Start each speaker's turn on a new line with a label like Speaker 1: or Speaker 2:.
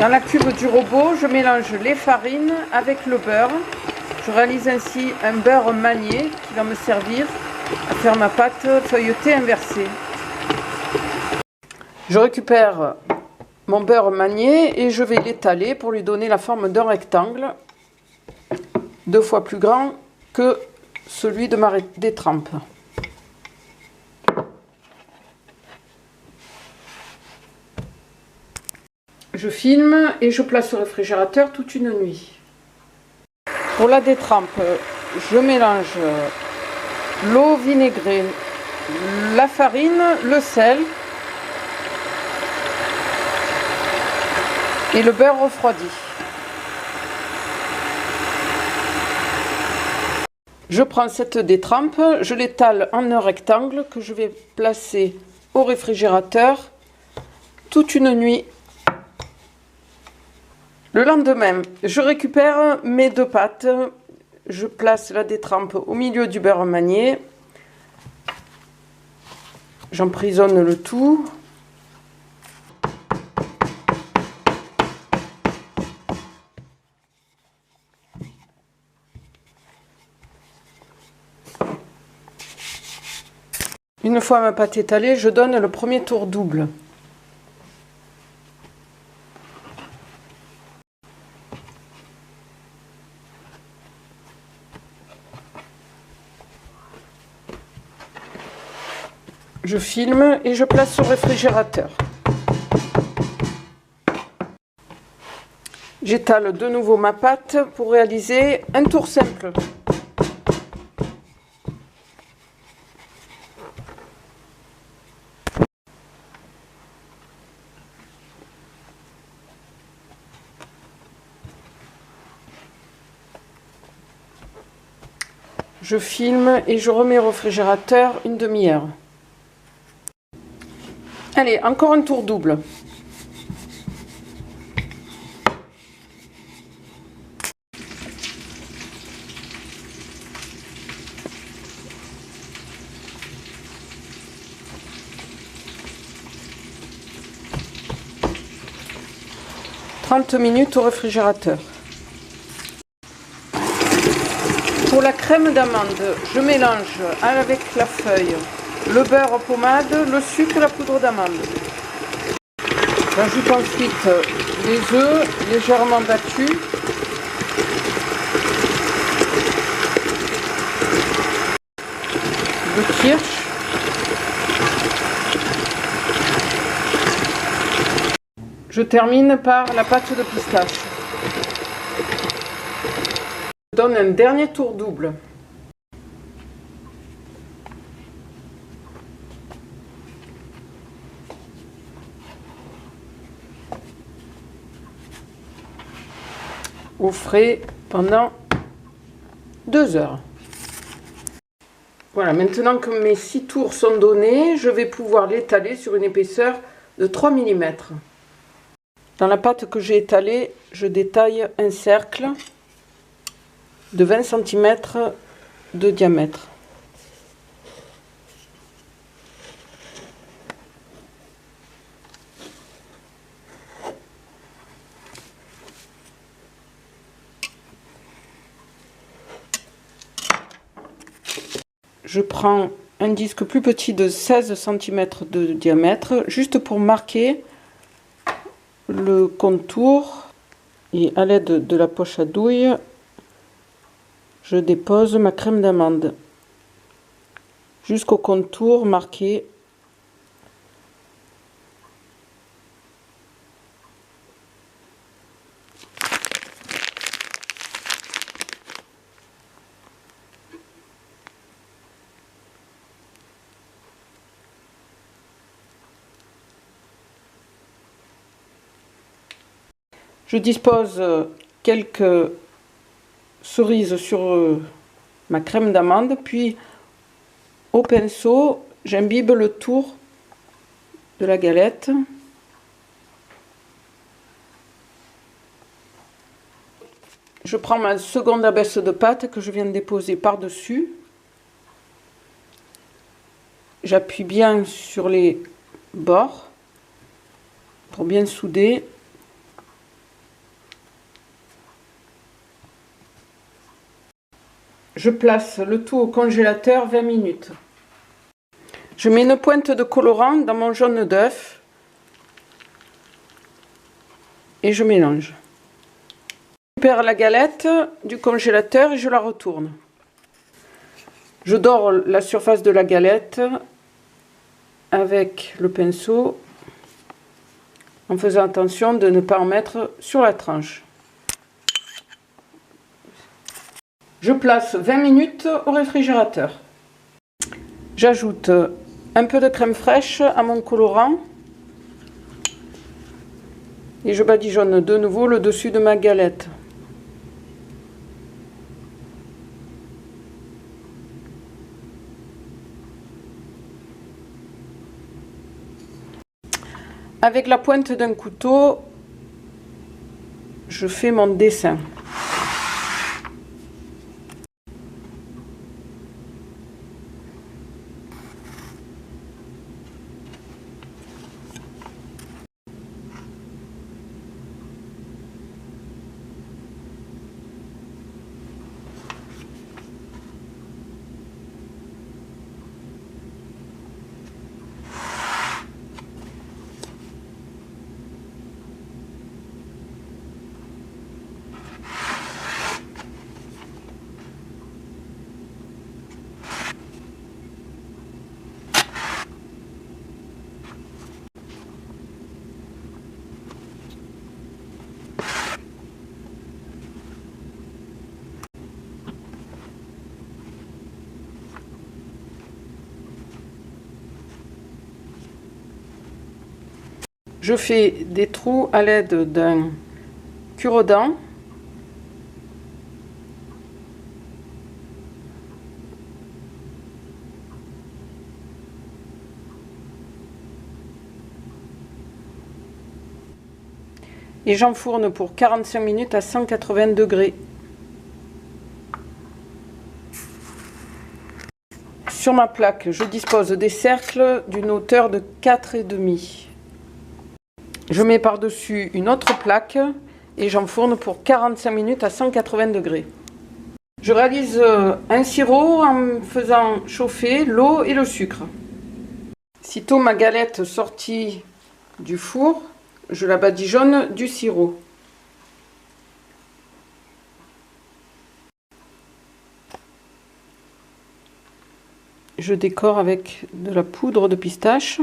Speaker 1: Dans la cube du robot, je mélange les farines avec le beurre. Je réalise ainsi un beurre manié qui va me servir à faire ma pâte feuilletée inversée. Je récupère mon beurre manié et je vais l'étaler pour lui donner la forme d'un rectangle 2 fois plus grand que celui de ma détrempe. Je filme et je place au réfrigérateur toute une nuit. Pour la détrempe, je mélange l'eau vinaigrée, la farine, le sel et le beurre refroidi. Je prends cette détrempe, je l'étale en un rectangle que je vais placer au réfrigérateur toute une nuit. Le lendemain, je récupère mes 2 pâtes, je place la détrempe au milieu du beurre manié, j'emprisonne le tout. Une fois ma pâte étalée, je donne le premier tour double. Je filme et je place au réfrigérateur. J'étale de nouveau ma pâte pour réaliser un tour simple. Je filme et je remets au réfrigérateur une demi-heure. Allez, encore un tour double. « 30 minutes au réfrigérateur. Pour la crème d'amande, je mélange avec la feuille le beurre pommade, le sucre et la poudre d'amande. J'ajoute ensuite les œufs légèrement battus. Le kirsch. Je termine par la pâte de pistache. Je donne un dernier tour double. Au frais pendant 2 heures. Voilà, maintenant que mes 6 tours sont donnés, je vais pouvoir l'étaler sur une épaisseur de 3 mm. Dans la pâte que j'ai étalée, je détaille un cercle de 20 cm de diamètre. Je prends un disque plus petit de 16 cm de diamètre, juste pour marquer le contour, et à l'aide de la poche à douille, je dépose ma crème d'amande jusqu'au contour marqué. Je dispose quelques cerises sur ma crème d'amande, puis au pinceau, j'imbibe le tour de la galette. Je prends ma seconde abaisse de pâte que je viens de déposer par-dessus. J'appuie bien sur les bords pour bien souder. Je place le tout au congélateur 20 minutes. Je mets une pointe de colorant dans mon jaune d'œuf et je mélange. Je récupère la galette du congélateur et je la retourne. Je dore la surface de la galette avec le pinceau en faisant attention de ne pas en mettre sur la tranche. Je place 20 minutes au réfrigérateur. J'ajoute un peu de crème fraîche à mon colorant et je badigeonne de nouveau le dessus de ma galette. Avec la pointe d'un couteau, je fais mon dessin. Je fais des trous à l'aide d'un cure-dent. Et j'enfourne pour 45 minutes à 180 degrés. Sur ma plaque, je dispose des cercles d'une hauteur de 4,5. Je mets par-dessus une autre plaque et j'enfourne pour 45 minutes à 180 degrés. Je réalise un sirop en faisant chauffer l'eau et le sucre. Sitôt ma galette sortie du four, je la badigeonne du sirop. Je décore avec de la poudre de pistache.